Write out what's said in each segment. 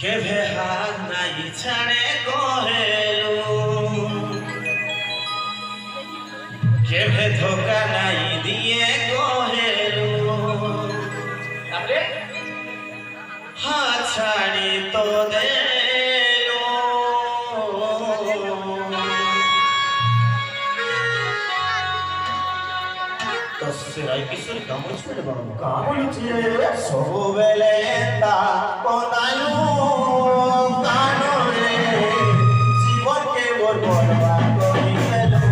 କେଭେ ହାର ନାଇଁ ଛାଣେ କହେଲୁ କେଭେ ଧୋକା ନାଇଁ ଦିଏ କହେଲୁ ହା ଛାଣି ତ ଦେଲୁ ତ ସେରାଇ କିଶୋରୀ କାମ ଛୁଡ଼େ ବାବା କାମ ଅଛି ସବୁବେଳେ ତା କନାଲୁ କାନରେ জীবনকে বরবাদ করে ফেলো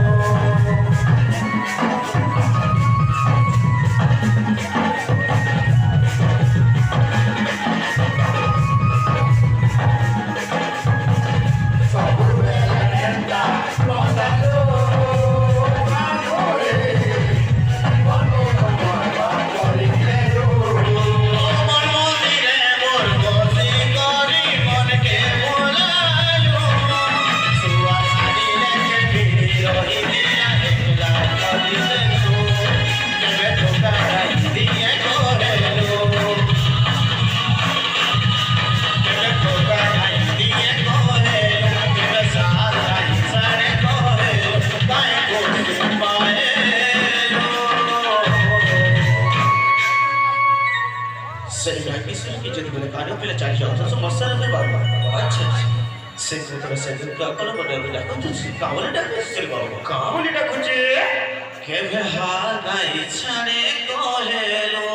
কেভে হার নাই ছাড়ে কহেলো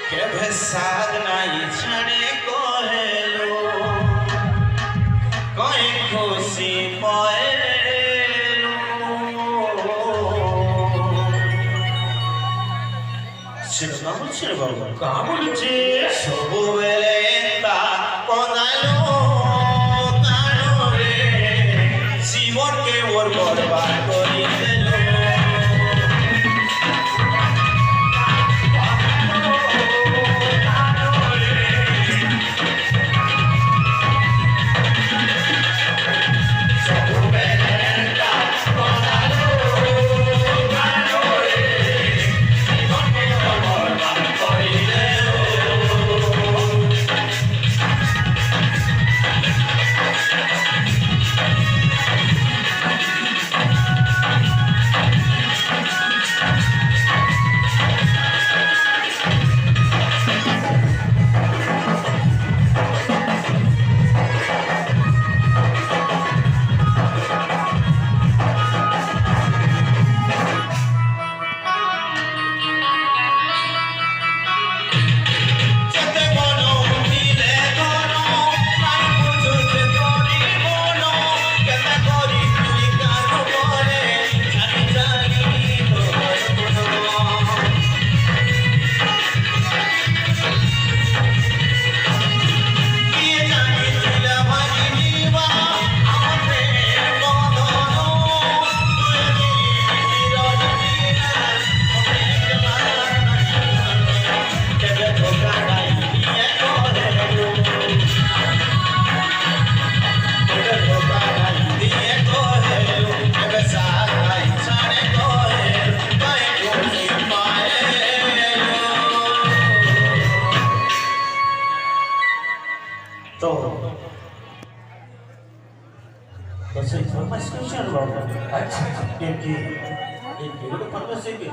কেভে সাদ নাই ছাড়ে কহেলো কয়ে খুশি পয়েলো সেটা না বলছে রে বাবা কা বলছে সবুবেলে তা কনালো জীবনকে ওর বরবাদ করে দিল Kasi informasi siya loh. Ini udah panas ini.